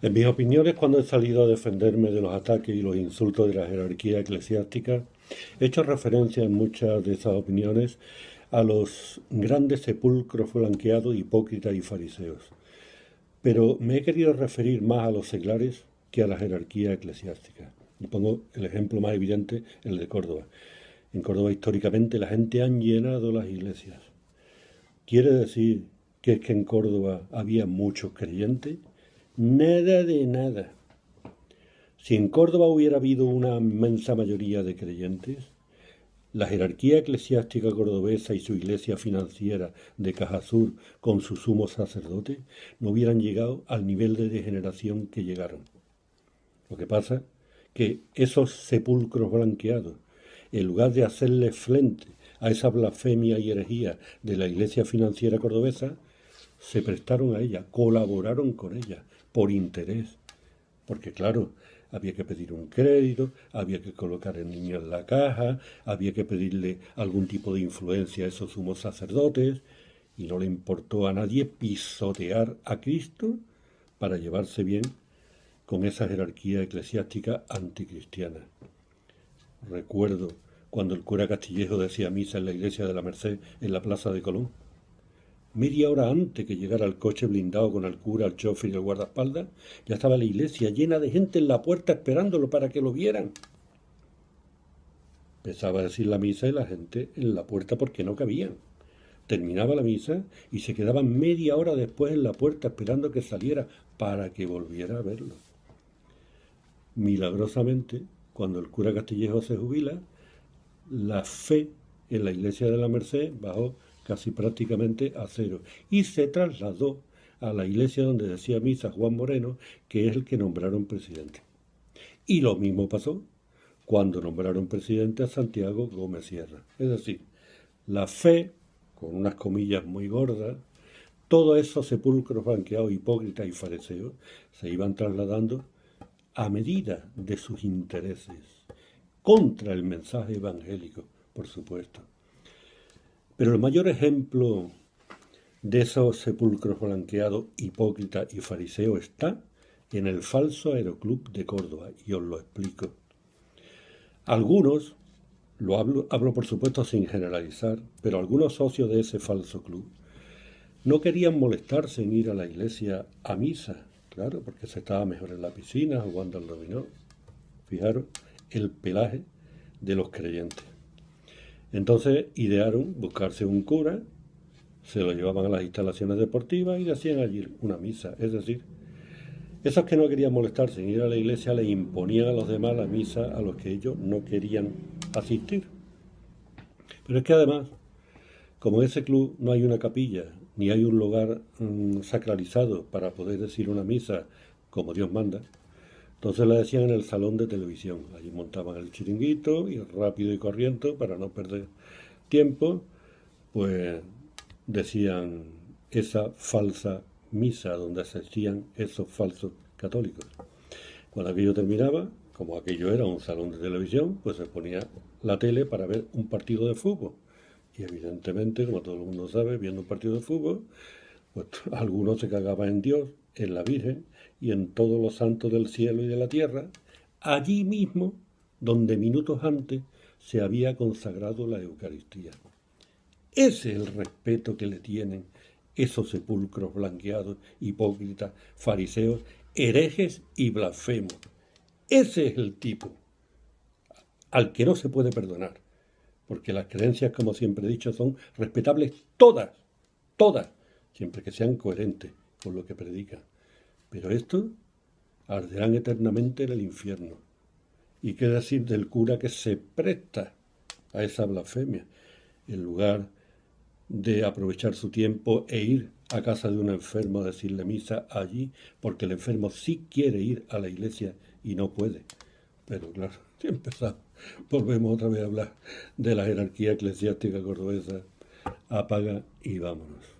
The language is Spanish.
En mis opiniones, cuando he salido a defenderme de los ataques y los insultos de la jerarquía eclesiástica, he hecho referencia en muchas de esas opiniones a los grandes sepulcros blanqueados, hipócritas y fariseos. Pero me he querido referir más a los seglares que a la jerarquía eclesiástica. Y pongo el ejemplo más evidente, el de Córdoba. En Córdoba históricamente la gente han llenado las iglesias. ¿Quiere decir que es que en Córdoba había muchos creyentes? Nada de nada. Si en Córdoba hubiera habido una inmensa mayoría de creyentes, la jerarquía eclesiástica cordobesa y su iglesia financiera de Caja Sur con su sumo sacerdote no hubieran llegado al nivel de degeneración que llegaron. Lo que pasa que esos sepulcros blanqueados, en lugar de hacerle frente a esa blasfemia y herejía de la iglesia financiera cordobesa, se prestaron a ella, colaboraron con ella, por interés. Porque claro, había que pedir un crédito, había que colocar el niño en la caja, había que pedirle algún tipo de influencia a esos sumos sacerdotes, y no le importó a nadie pisotear a Cristo para llevarse bien con esa jerarquía eclesiástica anticristiana. Recuerdo cuando el cura Castillejo decía misa en la iglesia de la Merced en la plaza de Colón. Media hora antes que llegara el coche blindado con el cura, el chofer y el guardaespaldas, ya estaba la iglesia llena de gente en la puerta esperándolo para que lo vieran. Empezaba a decir la misa y la gente en la puerta porque no cabían. Terminaba la misa y se quedaban media hora después en la puerta esperando que saliera para que volviera a verlo. Milagrosamente, cuando el cura Castillejo se jubila, la fe en la iglesia de la Merced bajó casi prácticamente a cero y se trasladó a la iglesia donde decía misa Juan Moreno, que es el que nombraron presidente. Y lo mismo pasó cuando nombraron presidente a Santiago Gómez Sierra. Es decir, la fe, con unas comillas muy gordas, todos esos sepulcros blanqueados, hipócritas y fariseos, se iban trasladando a medida de sus intereses, contra el mensaje evangélico, por supuesto. Pero el mayor ejemplo de esos sepulcros blanqueados, hipócritas y fariseos está en el falso Aeroclub de Córdoba, y os lo explico. Algunos, hablo por supuesto sin generalizar, pero algunos socios de ese falso club no querían molestarse en ir a la iglesia a misa, claro, porque se estaba mejor en la piscina jugando al dominó. Fijaros el pelaje de los creyentes. Entonces idearon buscarse un cura, se lo llevaban a las instalaciones deportivas y hacían allí una misa. Es decir, esos que no querían molestarse en ir a la iglesia le imponían a los demás la misa a los que ellos no querían asistir. Pero es que además, como en ese club no hay una capilla, ni hay un lugar sacralizado para poder decir una misa como Dios manda, entonces la decían en el salón de televisión. Allí montaban el chiringuito y rápido y corriente para no perder tiempo, pues decían esa falsa misa donde asistían esos falsos católicos. Cuando aquello terminaba, como aquello era un salón de televisión, pues se ponía la tele para ver un partido de fútbol. Y evidentemente, como todo el mundo sabe, viendo un partido de fútbol, pues algunos se cagaban en Dios, en la Virgen y en todos los santos del cielo y de la tierra, allí mismo donde minutos antes se había consagrado la Eucaristía. Ese es el respeto que le tienen esos sepulcros blanqueados, hipócritas, fariseos, herejes y blasfemos. Ese es el tipo al que no se puede perdonar, porque las creencias, como siempre he dicho, son respetables todas, todas, siempre que sean coherentes con lo que predican. Pero estos arderán eternamente en el infierno. ¿Y qué decir del cura que se presta a esa blasfemia? En lugar de aprovechar su tiempo e ir a casa de un enfermo a decirle misa allí, porque el enfermo sí quiere ir a la iglesia y no puede. Pero claro, si empezamos, volvemos otra vez a hablar de la jerarquía eclesiástica cordobesa. Apaga y vámonos.